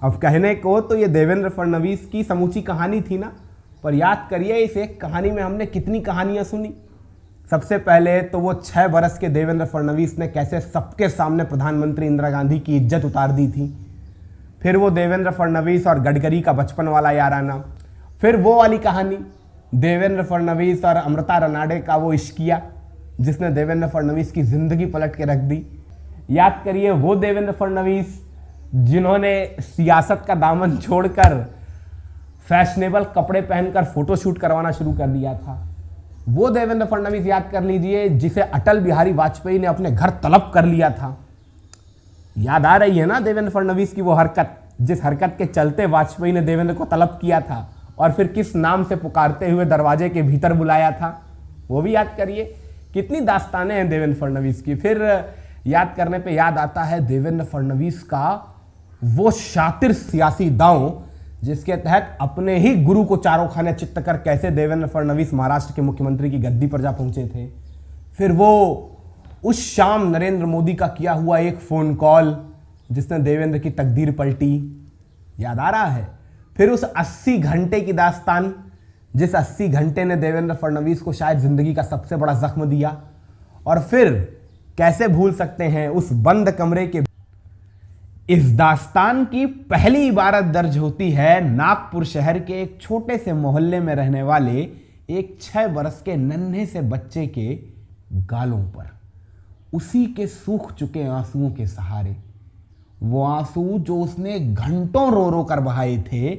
अब कहने को तो ये देवेंद्र फडणवीस की समूची कहानी थी ना, पर याद करिए इस एक कहानी में हमने कितनी कहानियां सुनी। सबसे पहले तो वो 6 बरस के देवेंद्र फडणवीस ने कैसे सबके सामने प्रधानमंत्री इंदिरा गांधी की इज्जत उतार दी थी। फिर वो देवेंद्र फडणवीस और गडकरी का बचपन वाला याराना। फिर वो वाली कहानी देवेंद्र फडणवीस और अमृता रनाडे का वो इश्किया जिसने देवेंद्र फडणवीस की जिंदगी पलट के रख दी। याद करिए वो देवेंद्र फडणवीस जिन्होंने सियासत का दामन छोड़कर फैशनेबल कपड़े पहनकर फोटोशूट करवाना शुरू कर दिया था। वो देवेंद्र फडणवीस याद कर लीजिए जिसे अटल बिहारी वाजपेयी ने अपने घर तलब कर लिया था। याद आ रही है ना देवेंद्र फडणवीस की वो हरकत, जिस हरकत के चलते वाजपेयी ने देवेंद्र को तलब किया था और फिर किस नाम से पुकारते हुए दरवाजे के भीतर बुलाया था, वो भी याद करिए। कितनी दास्तानें हैं देवेंद्र फडणवीस की। फिर याद करने पे याद आता है देवेंद्र फडणवीस का वो शातिर सियासी दांव जिसके तहत अपने ही गुरु को चारों खाने चित्त कर कैसे देवेंद्र फडणवीस महाराष्ट्र के मुख्यमंत्री की गद्दी पर जा पहुंचे थे। फिर वो उस शाम नरेंद्र मोदी का किया हुआ एक फोन कॉल जिसने देवेंद्र की तकदीर पलटी, याद आ रहा है। फिर उस 80 घंटे की दास्तान, जिस 80 घंटे ने देवेंद्र फडणवीस को शायद जिंदगी का सबसे बड़ा जख्म दिया। और फिर कैसे भूल सकते हैं उस बंद कमरे के। इस दास्तान की पहली इबारत दर्ज होती है नागपुर शहर के एक छोटे से मोहल्ले में रहने वाले एक 6 बरस के नन्हे से बच्चे के गालों पर, उसी के सूख चुके आंसुओं के सहारे। वो आंसू जो उसने घंटों रो रो कर बहाए थे,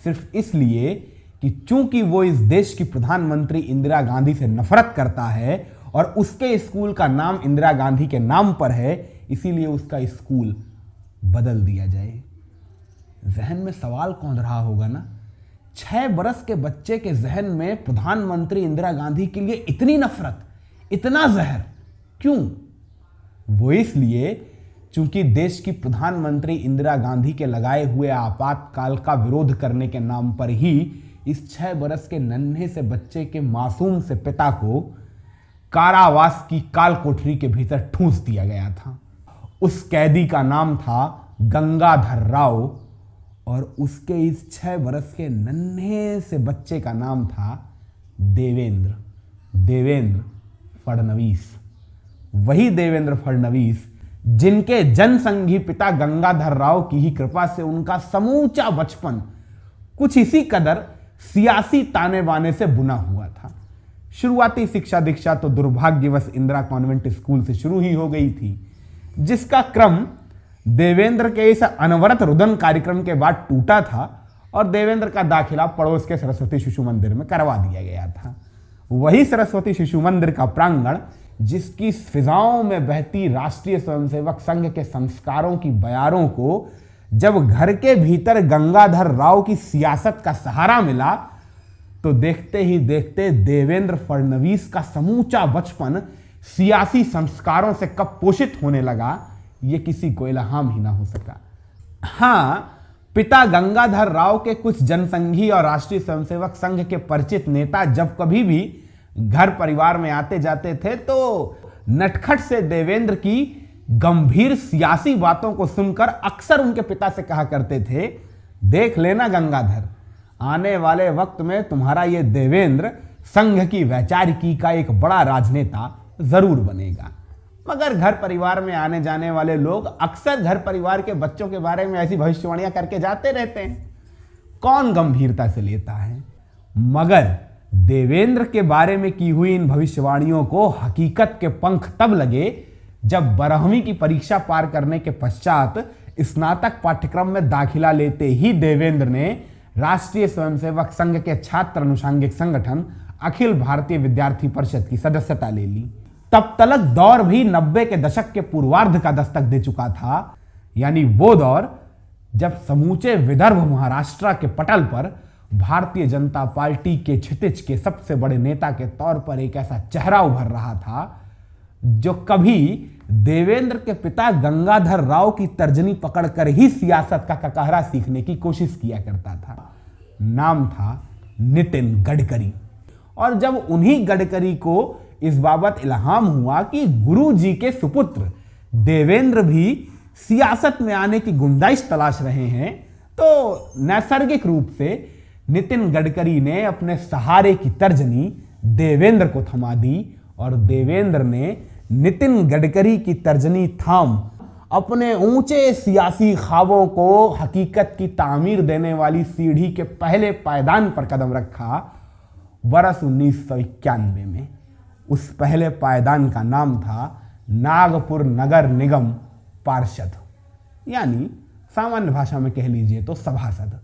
सिर्फ इसलिए कि चूंकि वो इस देश की प्रधानमंत्री इंदिरा गांधी से नफरत करता है और उसके स्कूल का नाम इंदिरा गांधी के नाम पर है, इसीलिए उसका स्कूल बदल दिया जाए। जहन में सवाल कौन रहा होगा ना, 6 बरस के बच्चे के जहन में प्रधानमंत्री इंदिरा गांधी के लिए इतनी नफरत, इतना जहर क्यों? वो इसलिए चूंकि देश की प्रधानमंत्री इंदिरा गांधी के लगाए हुए आपातकाल का विरोध करने के नाम पर ही इस 6 बरस के नन्हे से बच्चे के मासूम से पिता को कारावास की काल कोठरी के भीतर ठूंस दिया गया था। उस कैदी का नाम था गंगाधर राव और उसके इस 6 बरस के नन्हे से बच्चे का नाम था देवेंद्र फडणवीस। वही देवेंद्र फडणवीस जिनके जनसंघी पिता गंगाधर राव की ही कृपा से उनका समूचा बचपन कुछ इसी कदर सियासी ताने बाने से बुना हुआ था। शुरुआती शिक्षा दीक्षा तो दुर्भाग्यवश इंदिरा कॉन्वेंट स्कूल से शुरू ही हो गई थी, जिसका क्रम देवेंद्र के इस अनवरत रुदन कार्यक्रम के बाद टूटा था और देवेंद्र का दाखिला पड़ोस के सरस्वती शिशु मंदिर में करवा दिया गया था। वही सरस्वती शिशु मंदिर का प्रांगण जिसकी फिजाओं में बहती राष्ट्रीय स्वयंसेवक संघ के संस्कारों की बयारों को जब घर के भीतर गंगाधर राव की सियासत का सहारा मिला तो देखते ही देखते देवेंद्र फडणवीस का समूचा बचपन सियासी संस्कारों से कब पोषित होने लगा, यह किसी को इल्हाम ही ना हो सका। हां, पिता गंगाधर राव के कुछ जनसंघी और राष्ट्रीय स्वयंसेवक संघ के परिचित नेता जब कभी भी घर परिवार में आते जाते थे तो नटखट से देवेंद्र की गंभीर सियासी बातों को सुनकर अक्सर उनके पिता से कहा करते थे, देख लेना गंगाधर, आने वाले वक्त में तुम्हारा ये देवेंद्र संघ की वैचारिकी का एक बड़ा राजनेता जरूर बनेगा। मगर घर परिवार में आने जाने वाले लोग अक्सर घर परिवार के बच्चों के बारे में ऐसी भविष्यवाणियां करके जाते रहते हैं, कौन गंभीरता से लेता है। मगर देवेंद्र के बारे में की हुई इन भविष्यवाणियों को हकीकत के पंख तब लगे जब 12वीं की परीक्षा पार करने के पश्चात स्नातक पाठ्यक्रम में दाखिला लेते ही देवेंद्र ने राष्ट्रीय स्वयंसेवक संघ के छात्र अनुषांगिक संगठन अखिल भारतीय विद्यार्थी परिषद की सदस्यता ले ली। तब तलक दौर भी 90 के दशक के पूर्वार्ध का दस्तक दे चुका था, यानी वो दौर जब समूचे विदर्भ महाराष्ट्र के पटल पर भारतीय जनता पार्टी के क्षितिज के सबसे बड़े नेता के तौर पर एक ऐसा चेहरा उभर रहा था जो कभी देवेंद्र के पिता गंगाधर राव की तर्जनी पकड़कर ही सियासत का ककहरा सीखने की कोशिश किया करता था। नाम था नितिन गडकरी। और जब उन्हीं गडकरी को इस बाबत इल्हाम हुआ कि गुरुजी के सुपुत्र देवेंद्र भी सियासत में आने की गुंजाइश तलाश रहे हैं, तो नैसर्गिक रूप से नितिन गडकरी ने अपने सहारे की तर्जनी देवेंद्र को थमा दी और देवेंद्र ने नितिन गडकरी की तर्जनी थाम अपने ऊंचे सियासी ख्वाबों को हकीकत की तामीर देने वाली सीढ़ी के पहले पायदान पर कदम रखा बरस 1991 में। उस पहले पायदान का नाम था नागपुर नगर निगम पार्षद, यानी सामान्य भाषा में कह लीजिए तो सभासद।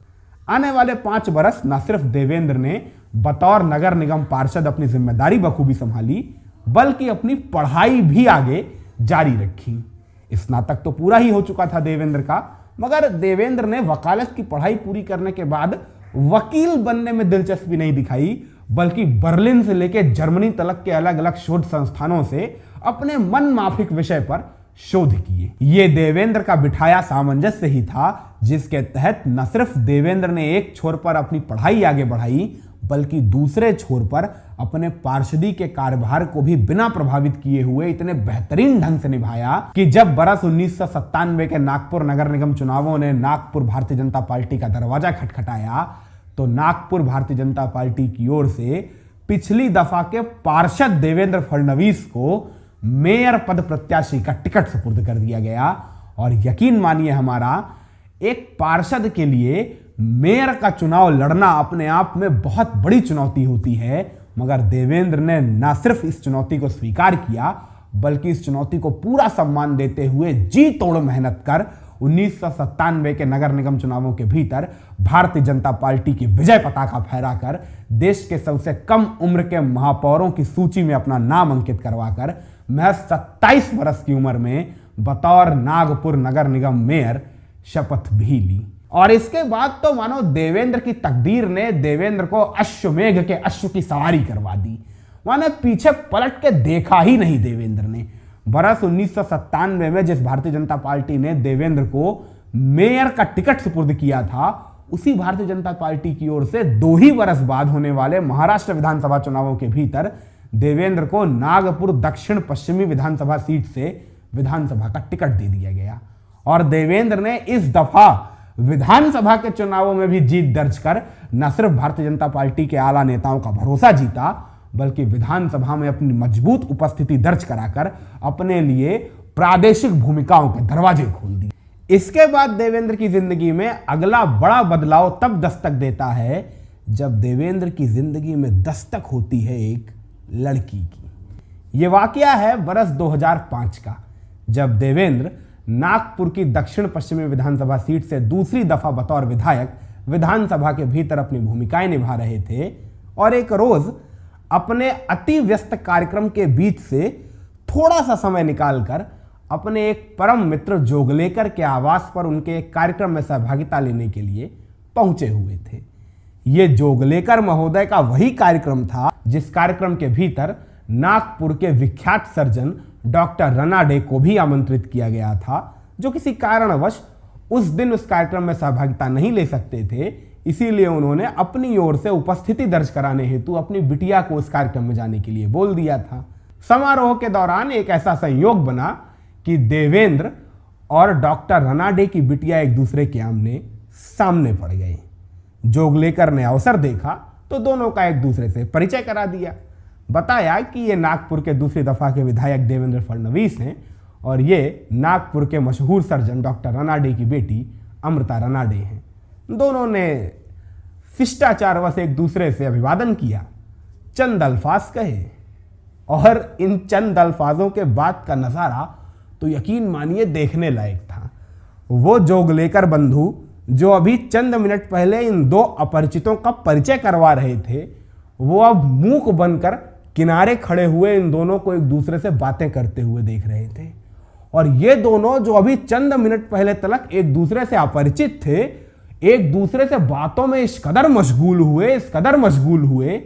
आने वाले 5 बरस न सिर्फ देवेंद्र ने बतौर नगर निगम पार्षद अपनी जिम्मेदारी बखूबी संभाली, बल्कि अपनी पढ़ाई भी आगे जारी रखी। स्नातक तो पूरा ही हो चुका था देवेंद्र का, मगर देवेंद्र ने वकालत की पढ़ाई पूरी करने के बाद वकील बनने में दिलचस्पी नहीं दिखाई, बल्कि बर्लिन से लेकर जर्मनी तक के अलग अलग शोध संस्थानों से अपने मन माफिक विषय पर शोध किए। ये देवेंद्र का बिठाया सामंजस्य ही था, जिसके तहत न सिर्फ देवेंद्र ने एक छोर पर अपनी पढ़ाई आगे बढ़ाई, बल्कि दूसरे छोर पर अपने पार्षदी के कार्यभार को भी बिना प्रभावित किए हुए इतने बेहतरीन ढंग से निभाया कि जब बरस 1997 के नागपुर नगर निगम चुनावों ने नागपुर भारतीय जनता पार्टी का दरवाजा खटखटाया, तो नागपुर भारतीय जनता पार्टी की ओर से पिछली दफा के पार्षद देवेंद्र फडणवीस को मेयर पद प्रत्याशी का टिकट सुपुर्द कर दिया गया। और यकीन मानिए हमारा, एक पार्षद के लिए मेयर का चुनाव लड़ना अपने आप में बहुत बड़ी चुनौती होती है, मगर देवेंद्र ने न सिर्फ इस चुनौती को स्वीकार किया, बल्कि इस चुनौती को पूरा सम्मान देते हुए जी तोड़ मेहनत कर 1997 के नगर निगम चुनावों के भीतर भारतीय जनता पार्टी की विजय पताका फहराकर देश के सबसे कम उम्र के महापौरों की सूची में अपना नाम अंकित करवाकर महज 27 वर्ष की उम्र में बतौर नागपुर नगर निगम मेयर शपथ भी ली। और इसके बाद तो मानो देवेंद्र की तकदीर ने देवेंद्र को अश्वमेघ के अश्व की सवारी करवा दी। माने पीछे पलट के देखा ही नहीं देवेंद्र ने। बरस 1997 में जिस भारतीय जनता पार्टी ने देवेंद्र को मेयर का टिकट सुपुर्द किया था, उसी भारतीय जनता पार्टी की ओर से 2 ही बरस बाद होने वाले महाराष्ट्र विधानसभा चुनावों के भीतर देवेंद्र को नागपुर दक्षिण पश्चिमी विधानसभा सीट से विधानसभा का टिकट दे दिया गया। और देवेंद्र ने इस दफा विधानसभा के चुनावों में भी जीत दर्ज कर न सिर्फ भारतीय जनता पार्टी के आला नेताओं का भरोसा जीता, बल्कि विधानसभा में अपनी मजबूत उपस्थिति दर्ज कराकर अपने लिए प्रादेशिक भूमिकाओं के दरवाजे खोल दिए। इसके बाद देवेंद्र की जिंदगी में अगला बड़ा बदलाव तब दस्तक देता है जब देवेंद्र की जिंदगी में दस्तक होती है एक लड़की की। यह वाकया है बरस 2005 का, जब देवेंद्र नागपुर की दक्षिण पश्चिमी विधानसभा सीट से दूसरी दफा बतौर विधायक विधानसभा के भीतर अपनी भूमिकाएं निभा रहे थे। और एक रोज अपने अति व्यस्त कार्यक्रम के बीच से थोड़ा सा समय निकालकर अपने एक परम मित्र जोगलेकर के आवास पर उनके एक कार्यक्रम में सहभागिता लेने के लिए पहुंचे हुए थे। ये जोगलेकर महोदय का वही कार्यक्रम था जिस कार्यक्रम के भीतर नागपुर के विख्यात सर्जन डॉक्टर रनाडे को भी आमंत्रित किया गया था, जो किसी कारणवश उस दिन उस कार्यक्रम में सहभागिता नहीं ले सकते थे। इसीलिए उन्होंने अपनी ओर से उपस्थिति दर्ज कराने हेतु अपनी बिटिया को उस कार्यक्रम में जाने के लिए बोल दिया था। समारोह के दौरान एक ऐसा संयोग बना कि देवेंद्र और डॉक्टर रनाडे की बिटिया एक दूसरे के आमने सामने पड़ गए। जोगलेकर ने अवसर देखा तो दोनों का एक दूसरे से परिचय करा दिया। बताया कि ये नागपुर के दूसरी दफा के विधायक देवेंद्र फडणवीस हैं और ये नागपुर के मशहूर सर्जन डॉक्टर रनाडे की बेटी अमृता रनाडे हैं। दोनों ने शिष्टाचारवश एक दूसरे से अभिवादन किया, चंद अल्फाज कहे, और इन चंद अल्फाजों के बाद का नज़ारा तो यकीन मानिए देखने लायक था। वो जोगलेकर बंधु जो अभी चंद मिनट पहले इन दो अपरिचितों का परिचय करवा रहे थे, वो अब मूक बनकर किनारे खड़े हुए इन दोनों को एक दूसरे से बातें करते हुए देख रहे थे। और ये दोनों जो अभी चंद मिनट पहले तक एक दूसरे से अपरिचित थे, एक दूसरे से बातों में इस कदर मशगूल हुए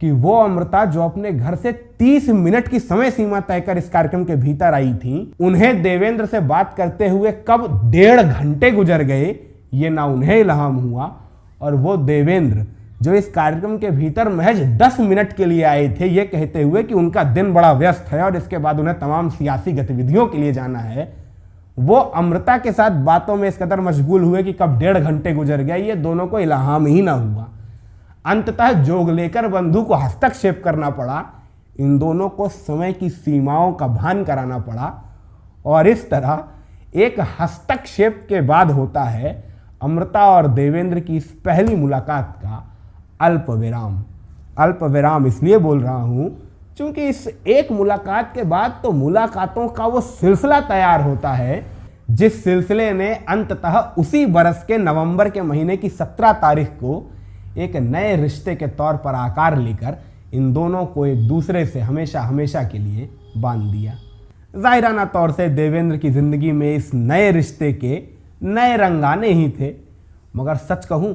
कि वो अमृता जो अपने घर से 30 मिनट की समय सीमा तय कर इस कार्यक्रम के भीतर आई थी, उन्हें देवेंद्र से बात करते हुए कब 1.5 घंटे गुजर गए ये ना उन्हें इल्हाम हुआ। और वो देवेंद्र जो इस कार्यक्रम के भीतर महज 10 मिनट के लिए आए थे, ये कहते हुए कि उनका दिन बड़ा व्यस्त है और इसके बाद उन्हें तमाम सियासी गतिविधियों के लिए जाना है, वो अमृता के साथ बातों में इस कदर मशगूल हुए कि कब 1.5 घंटे गुजर गया ये दोनों को इल्हाम ही ना हुआ। अंततः जोग लेकर बंधु को हस्तक्षेप करना पड़ा, इन दोनों को समय की सीमाओं का भान कराना पड़ा और इस तरह एक हस्तक्षेप के बाद होता है अमृता और देवेंद्र की इस पहली मुलाकात का अल्प विराम। अल्प विराम इसलिए बोल रहा हूं क्योंकि इस एक मुलाकात के बाद तो मुलाकातों का वो सिलसिला तैयार होता है जिस सिलसिले ने अंततः उसी बरस के नवंबर के महीने की 17 तारीख को एक नए रिश्ते के तौर पर आकार लेकर इन दोनों को एक दूसरे से हमेशा हमेशा के लिए बांध दिया। जाहिराना तौर से देवेंद्र की जिंदगी में इस नए रिश्ते के नए रंग आने ही थे, मगर सच कहूं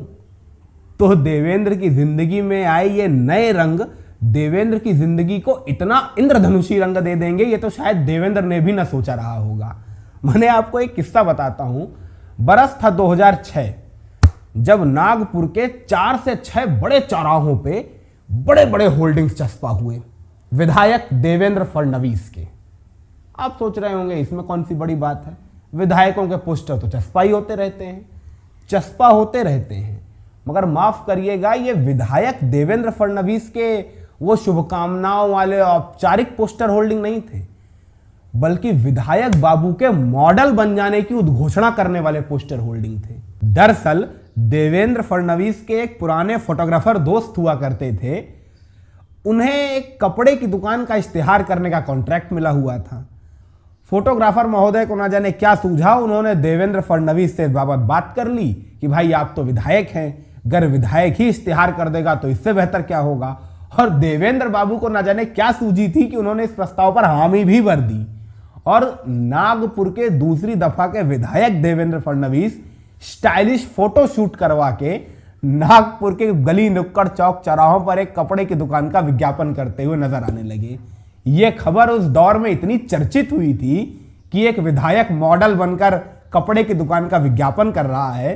तो देवेंद्र की जिंदगी में आए ये नए रंग देवेंद्र की जिंदगी को इतना इंद्रधनुषी रंग दे देंगे ये तो शायद देवेंद्र ने भी ना सोचा रहा होगा। मैंने आपको एक किस्सा बताता हूं। बरस था 2006, जब नागपुर के 4 से 6 बड़े चौराहों पे बड़े बड़े होल्डिंग्स चस्पा हुए विधायक देवेंद्र फडणवीस के। आप सोच रहे होंगे इसमें कौन सी बड़ी बात है, विधायकों के पोस्टर तो चस्पा ही होते रहते हैं, चस्पा होते रहते हैं, मगर माफ करिएगा ये विधायक देवेंद्र फडणवीस के वो शुभकामनाओं वाले औपचारिक पोस्टर होल्डिंग नहीं थे, बल्कि विधायक बाबू के मॉडल बन जाने की उद्घोषणा करने वाले पोस्टर होल्डिंग थे। दरअसल देवेंद्र फडणवीस के एक पुराने फोटोग्राफर दोस्त हुआ करते थे, उन्हें एक कपड़े की दुकान का इश्तिहार करने का कॉन्ट्रैक्ट मिला हुआ था। फोटोग्राफर महोदय को ना जाने क्या सूझा, उन्होंने देवेंद्र फडणवीस से बाबत बात कर ली कि भाई आप तो विधायक हैं, अगर विधायक ही इश्तिहार कर देगा तो इससे बेहतर क्या होगा। और देवेंद्र बाबू को ना जाने क्या सूझी थी कि उन्होंने इस प्रस्ताव पर हामी भी भर दी और नागपुर के दूसरी दफा के विधायक Devendra Fadnavis stylish photo shoot करवा के नागपुर के गली नुक्कड़ चौक चौराहों पर एक कपड़े की दुकान का विज्ञापन करते हुए नजर आने लगे। यह खबर उस दौर में इतनी चर्चित हुई थी कि एक विधायक मॉडल बनकर कपड़े की दुकान का विज्ञापन कर रहा है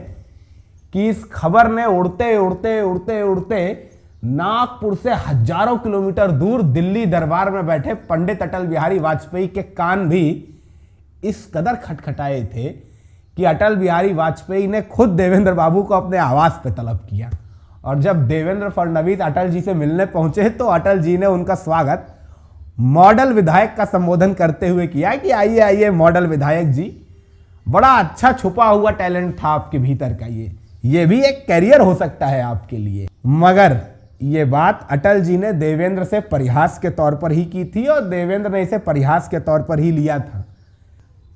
कि इस खबर ने उड़ते उड़ते उड़ते उड़ते नागपुर से हजारों किलोमीटर दूर दिल्ली दरबार में बैठे पंडित अटल बिहारी वाजपेयी के कान भी इस कदर खटखटाए थे कि अटल बिहारी वाजपेयी ने खुद देवेंद्र बाबू को अपने आवास पे तलब किया। और जब देवेंद्र फडणवीस अटल जी से मिलने पहुंचे तो अटल जी ने उनका स्वागत मॉडल विधायक का संबोधन करते हुए किया कि आइए आइए मॉडल विधायक जी, बड़ा अच्छा छुपा हुआ टैलेंट था आपके भीतर का, ये भी एक कैरियर हो सकता है आपके लिए। मगर ये बात अटल जी ने देवेंद्र से परिहास के तौर पर ही की थी और देवेंद्र ने इसे परिहास के तौर पर ही लिया था।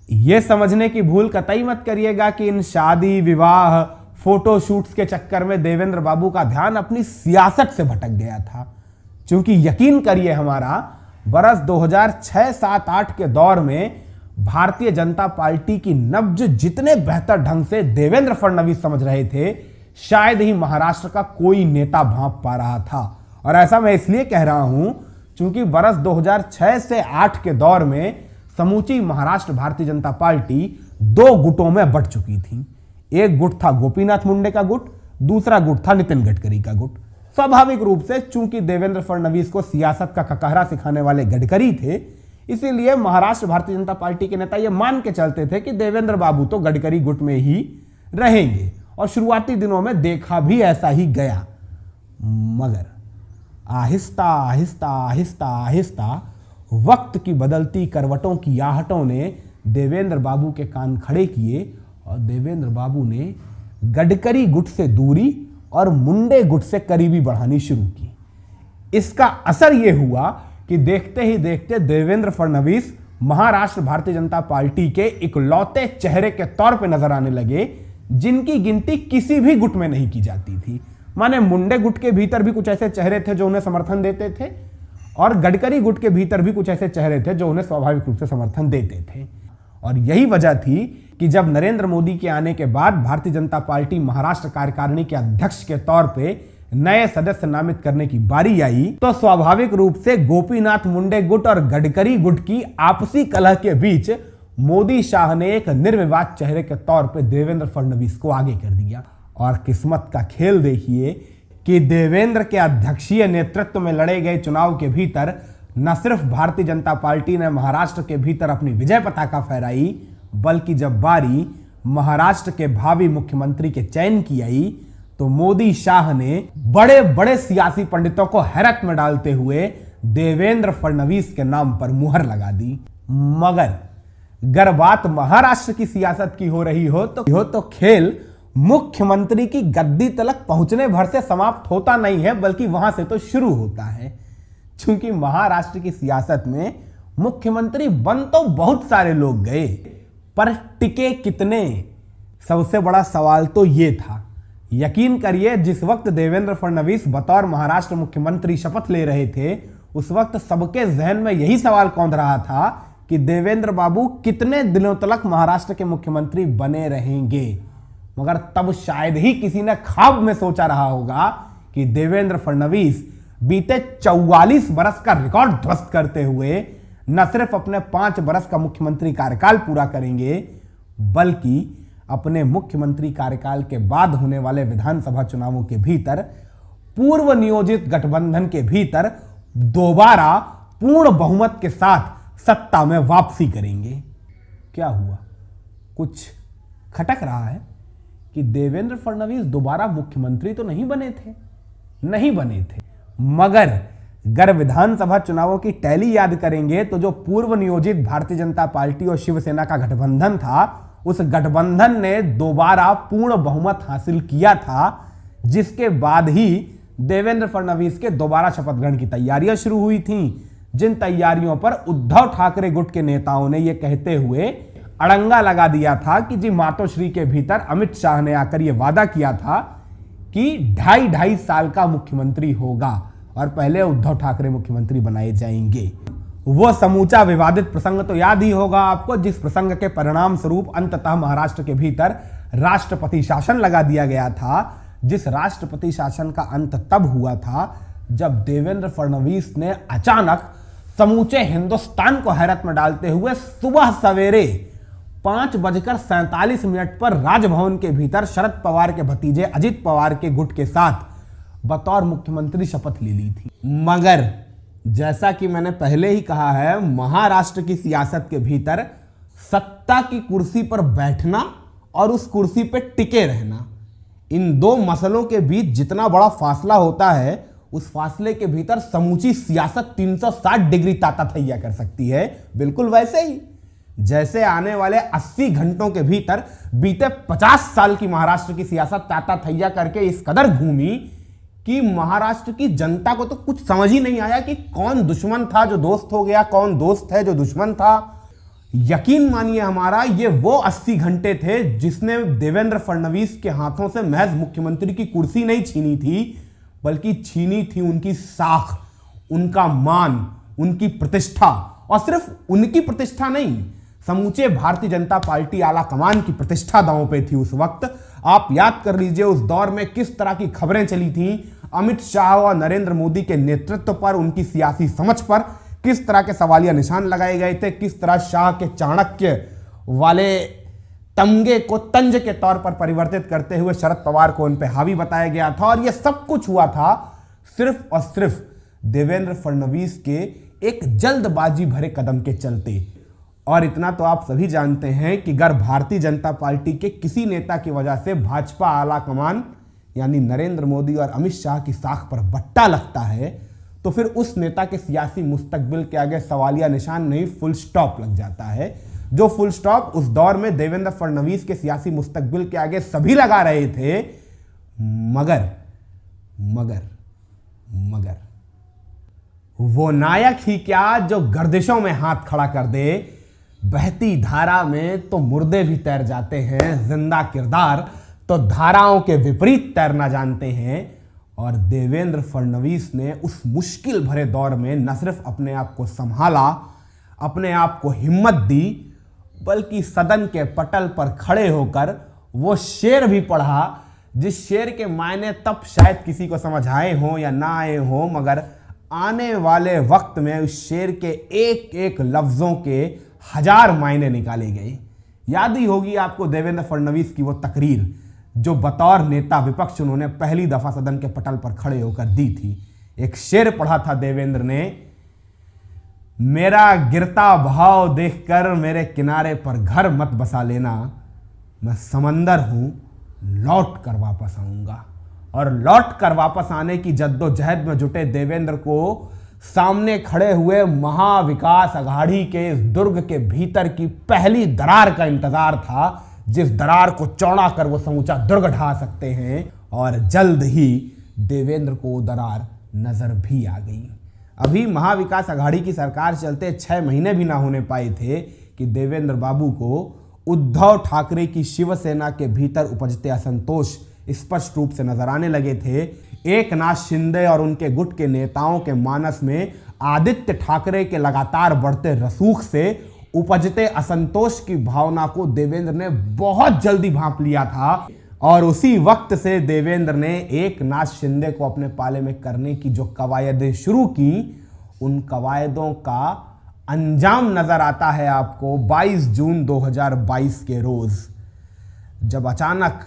यह समझने की भूल कतई मत करिएगा कि इन शादी विवाह फोटो शूट्स के चक्कर में देवेंद्र बाबू का ध्यान अपनी सियासत से भटक गया था, क्योंकि यकीन करिए हमारा बरस 2006-7-8 के दौर में भारतीय जनता पार्टी की नब्ज जितने बेहतर ढंग से देवेंद्र फडणवीस समझ रहे थे, शायद ही महाराष्ट्र का कोई नेता भांप पा रहा था। और ऐसा मैं इसलिए कह रहा हूं क्योंकि बरस 2006 से 8 के दौर में समूची महाराष्ट्र भारतीय जनता पार्टी 2 गुटों में बंट चुकी थी। एक गुट था गोपीनाथ मुंडे का गुट, दूसरा गुट था नितिन गडकरी का गुट। स्वाभाविक रूप से चूंकि देवेंद्र फडणवीस को सियासत का ककहरा सिखाने वाले गडकरी थे, इसीलिए महाराष्ट्र भारतीय जनता पार्टी के नेता यह मान के चलते थे कि देवेंद्र बाबू तो गडकरी गुट में ही रहेंगे, और शुरुआती दिनों में देखा भी ऐसा ही गया। मगर आहिस्ता आहिस्ता आहिस्ता आहिस्ता वक्त की बदलती करवटों की आहटों ने देवेंद्र बाबू के कान खड़े किए और देवेंद्र बाबू ने गडकरी गुट से दूरी और मुंडे गुट से करीबी बढ़ानी शुरू की। इसका असर यह हुआ कि देखते ही देखते देवेंद्र फडणवीस महाराष्ट्र भारतीय जनता पार्टी के इकलौते चेहरे के तौर पर नजर आने लगे जिनकी गिनती किसी भी गुट में नहीं की जाती थी। माने मुंडे गुट के भीतर भी कुछ ऐसे चेहरे थे जो उन्हें समर्थन देते थे और गडकरी गुट के भीतर भी कुछ ऐसे चेहरे थे जो उन्हें स्वाभाविक रूप से समर्थन देते थे। और यही वजह थी कि जब नरेंद्र मोदी के आने के बाद भारतीय जनता पार्टी महाराष्ट्र कार्यकारिणी के अध्यक्ष के तौर पे नए सदस्य नामित करने की बारी आई तो स्वाभाविक रूप से गोपीनाथ मुंडे गुट और गडकरी गुट की आपसी कलह के बीच मोदी शाह ने एक निर्विवाद चेहरे के तौर पे देवेंद्र फडणवीस को आगे कर दिया। और किस्मत का खेल देखिए कि देवेंद्र के अध्यक्षीय नेतृत्व में लड़े गए चुनाव के भीतर न सिर्फ भारतीय जनता पार्टी ने महाराष्ट्र के भीतर अपनी विजय पताका फहराई, बल्कि जब बारी महाराष्ट्र के भावी मुख्यमंत्री के चयन की आई तो मोदी शाह ने बड़े बड़े सियासी पंडितों को हैरत में डालते हुए देवेंद्र फडणवीस के नाम पर मुहर लगा दी। मगर अगर बात महाराष्ट्र की सियासत की हो रही हो तो खेल मुख्यमंत्री की गद्दी तलक पहुंचने भर से समाप्त होता नहीं है, बल्कि वहां से तो शुरू होता है। क्योंकि महाराष्ट्र की सियासत में मुख्यमंत्री बन तो बहुत सारे लोग गए, पर टिके कितने, सबसे बड़ा सवाल तो यह था। यकीन करिए, जिस वक्त देवेंद्र फडणवीस बतौर महाराष्ट्र मुख्यमंत्री शपथ ले रहे थे, उस वक्त सबके जहन में यही सवाल कौंध रहा था कि देवेंद्र बाबू कितने दिनों तक महाराष्ट्र के मुख्यमंत्री बने रहेंगे। मगर तब शायद ही किसी ने ख्वाब में सोचा रहा होगा कि देवेंद्र फडणवीस बीते 44 बरस का रिकॉर्ड ध्वस्त करते हुए न सिर्फ अपने 5 बरस का मुख्यमंत्री कार्यकाल पूरा करेंगे, बल्कि अपने मुख्यमंत्री कार्यकाल के बाद होने वाले विधानसभा चुनावों के भीतर पूर्व नियोजित गठबंधन के भीतर दोबारा पूर्ण बहुमत के साथ सत्ता में वापसी करेंगे। क्या हुआ? कुछ खटक रहा है कि देवेंद्र फडणवीस दोबारा मुख्यमंत्री तो नहीं बने थे, मगर अगर विधानसभा चुनावों की टैली याद करेंगे तो जो पूर्व नियोजित भारतीय जनता पार्टी और शिवसेना का गठबंधन था, उस गठबंधन ने दोबारा पूर्ण बहुमत हासिल किया था, जिसके बाद ही देवेंद्र फडणवीस के दोबारा शपथ ग्रहण की तैयारियां शुरू हुई थीं, जिन तैयारियों पर उद्धव ठाकरे गुट के नेताओं ने यह कहते हुए अड़ंगा लगा दिया था कि जी मातोश्री के भीतर अमित शाह ने आकर यह वादा किया था कि 2.5 साल का मुख्यमंत्री होगा और पहले उद्धव ठाकरे मुख्यमंत्री बनाए जाएंगे। वो समूचा विवादित प्रसंग तो याद ही होगा आपको, जिस प्रसंग के परिणाम स्वरूप अंततः महाराष्ट्र के भीतर राष्ट्रपति शासन लगा दिया गया था, जिस राष्ट्रपति शासन का अंत तब हुआ था जब देवेंद्र फडणवीस ने अचानक समूचे हिंदुस्तान को हैरत में डालते हुए सुबह सवेरे 5:47 पर राजभवन के भीतर शरद पवार के भतीजे अजित पवार के गुट के साथ बतौर मुख्यमंत्री शपथ ले ली थी। मगर जैसा कि मैंने पहले ही कहा है, महाराष्ट्र की सियासत के भीतर सत्ता की कुर्सी पर बैठना और उस कुर्सी पर टिके रहना, इन दो मसलों के बीच जितना बड़ा फासला होता है, उस फासले के भीतर समूची सियासत 360 डिग्री ताताथैया कर सकती है। बिल्कुल वैसे ही जैसे आने वाले 80 घंटों के भीतर बीते 50 साल की महाराष्ट्र की सियासत ताताथैया करके इस कदर घूमी कि महाराष्ट्र की जनता को तो कुछ समझ ही नहीं आया कि कौन दुश्मन था जो दोस्त हो गया, कौन दोस्त है जो दुश्मन था। यकीन मानिए हमारा, ये वो 80 घंटे थे जिसने देवेंद्र फडणवीस के हाथों से महज मुख्यमंत्री की कुर्सी नहीं छीनी थी, बल्कि छीनी थी उनकी साख, उनका मान, उनकी प्रतिष्ठा। और सिर्फ उनकी प्रतिष्ठा नहीं, समूचे भारतीय जनता पार्टी आला कमान की प्रतिष्ठा दांव पे थी उस वक्त। आप याद कर लीजिए उस दौर में किस तरह की खबरें चली थीं, अमित शाह और नरेंद्र मोदी के नेतृत्व पर, उनकी सियासी समझ पर किस तरह के सवालिया निशान लगाए गए थे, किस तरह शाह के चाणक्य वाले तमगे को तंज के तौर पर परिवर्तित करते हुए शरद पवार को उन पर हावी बताया गया था। और यह सब कुछ हुआ था सिर्फ और सिर्फ देवेंद्र फडणवीस के एक जल्दबाजी भरे कदम के चलते। और इतना तो आप सभी जानते हैं कि अगर भारतीय जनता पार्टी के किसी नेता की वजह से भाजपा आला कमान यानी नरेंद्र मोदी और अमित शाह की साख पर बट्टा लगता है, तो फिर उस नेता के सियासी मुस्तकबिल के आगे सवालिया निशान नहीं, फुल स्टॉप लग जाता है। जो फुल स्टॉप उस दौर में देवेंद्र फडणवीस के सियासी मुस्तकबिल के आगे सभी लगा रहे थे। मगर मगर मगर वो नायक ही क्या जो गर्दिशों में हाथ खड़ा कर दे। बहती धारा में तो मुर्दे भी तैर जाते हैं, जिंदा किरदार तो धाराओं के विपरीत तैरना जानते हैं। और देवेंद्र फडणवीस ने उस मुश्किल भरे दौर में न सिर्फ अपने आप को संभाला, अपने आप को हिम्मत दी, बल्कि सदन के पटल पर खड़े होकर वो शेर भी पढ़ा, जिस शेर के मायने तब शायद किसी को समझ आए हों या ना आए हों, मगर आने वाले वक्त में उस शेर के एक एक लफ्जों के 1000 मायने निकाले गए। याद ही होगी आपको देवेंद्र फडणवीस की वो तकरीर जो बतौर नेता विपक्ष उन्होंने पहली दफा सदन के पटल पर खड़े होकर दी थी। एक शेर पढ़ा था देवेंद्र ने, मेरा गिरता भाव देखकर मेरे किनारे पर घर मत बसा लेना। मैं समंदर हूं, लौट कर वापस आऊंगा। और लौट कर वापस आने की जद्दोजहद में जुटे देवेंद्र को सामने खड़े हुए महाविकास अघाड़ी के इस दुर्ग के भीतर की पहली दरार का इंतजार था, जिस दरार को चौड़ा कर वो समूचा दुर्ग ढा सकते हैं। और जल्द ही देवेंद्र को दरार नजर भी आ गई। अभी महाविकास अघाड़ी की सरकार चलते 6 महीने भी ना होने पाए थे कि देवेंद्र बाबू को उद्धव ठाकरे की शिवसेना के भीतर उपजते असंतोष स्पष्ट रूप से नजर आने लगे थे। एकनाथ शिंदे और उनके गुट के नेताओं के मानस में आदित्य ठाकरे के लगातार बढ़ते रसूख से उपजते असंतोष की भावना को देवेंद्र ने बहुत जल्दी भांप लिया था। और उसी वक्त से देवेंद्र ने एकनाथ शिंदे को अपने पाले में करने की जो कवायदें शुरू की, उन कवायदों का अंजाम नजर आता है आपको 22 जून 2022 के रोज, जब अचानक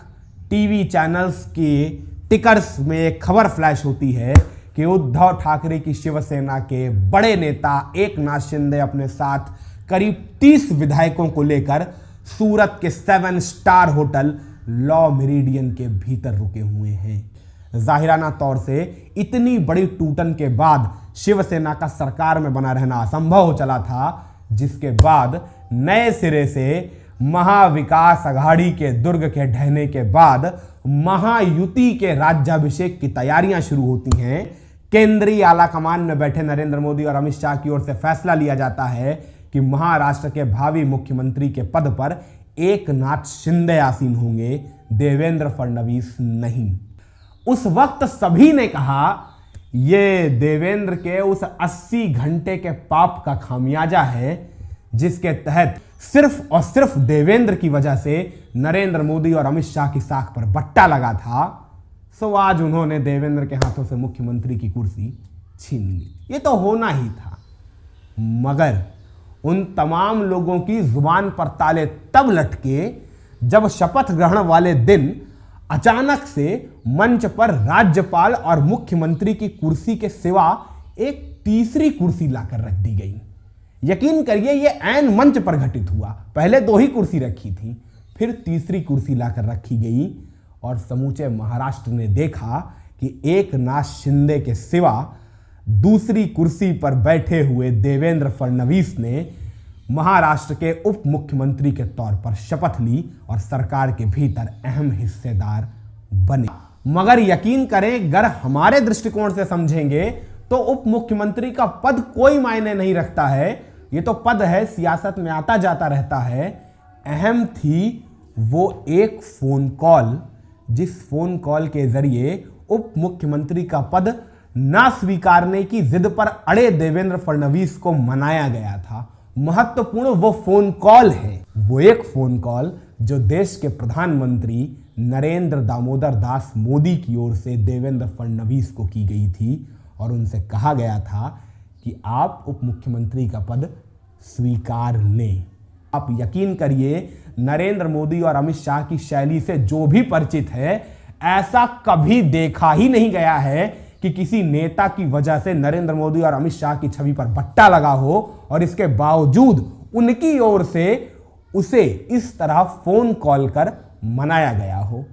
टीवी चैनल्स के टिकर्स में एक खबर फ्लैश होती है कि उद्धव ठाकरे की शिवसेना के बड़े नेता एकनाथ शिंदे अपने साथ करीब 30 विधायकों को लेकर सूरत के 7 स्टार होटल लॉ मेरिडियन के भीतर रुके हुए हैं। जाहिराना तौर से इतनी बड़ी टूटन के बाद शिवसेना का सरकार में बना रहना असंभव हो चला था, जिसके बाद नए सिरे से महाविकास अघाड़ी के दुर्ग के ढहने के बाद महायुति के राज्याभिषेक की तैयारियां शुरू होती हैं। केंद्रीय आलाकमान में बैठे नरेंद्र मोदी और अमित शाह की ओर से फैसला लिया जाता है कि महाराष्ट्र के भावी मुख्यमंत्री के पद पर एकनाथ शिंदे आसीन होंगे, देवेंद्र फडणवीस नहीं। उस वक्त सभी ने कहा यह देवेंद्र के उस 80 घंटे के पाप का खामियाजा है, जिसके तहत सिर्फ और सिर्फ देवेंद्र की वजह से नरेंद्र मोदी और अमित शाह की साख पर बट्टा लगा था। सो आज उन्होंने देवेंद्र के हाथों से मुख्यमंत्री की कुर्सी छीन ली। ये तो होना ही था, मगर उन तमाम लोगों की जुबान पर ताले तब लटके जब शपथ ग्रहण वाले दिन अचानक से मंच पर राज्यपाल और मुख्यमंत्री की कुर्सी के सिवा एक तीसरी कुर्सी लाकर रख दी गई। यकीन करिए यह ऐन मंच पर घटित हुआ। पहले 2 ही कुर्सी रखी थी, फिर तीसरी कुर्सी लाकर रखी गई और समूचे महाराष्ट्र ने देखा कि एकनाथ शिंदे के सिवा दूसरी कुर्सी पर बैठे हुए देवेंद्र फडणवीस ने महाराष्ट्र के उप मुख्यमंत्री के तौर पर शपथ ली और सरकार के भीतर अहम हिस्सेदार बने। मगर यकीन करें, अगर हमारे दृष्टिकोण से समझेंगे तो उप मुख्यमंत्री का पद कोई मायने नहीं रखता है। ये तो पद है, सियासत में आता जाता रहता है। अहम थी वो एक फोन कॉल, जिस फोन कॉल के जरिए उप मुख्यमंत्री का पद ना स्वीकारने की जिद पर अड़े देवेंद्र फडणवीस को मनाया गया था। महत्वपूर्ण वो फोन कॉल है, वो एक फोन कॉल जो देश के प्रधानमंत्री नरेंद्र दामोदर दास मोदी की ओर से देवेंद्र फडणवीस को की गई थी और उनसे कहा गया था कि आप उप मुख्यमंत्री का पद स्वीकार लें। आप यकीन करिए, नरेंद्र मोदी और अमित शाह की शैली से जो भी परिचित है, ऐसा कभी देखा ही नहीं गया है कि किसी नेता की वजह से नरेंद्र मोदी और अमित शाह की छवि पर बट्टा लगा हो और इसके बावजूद उनकी ओर से उसे इस तरह फोन कॉल कर मनाया गया हो।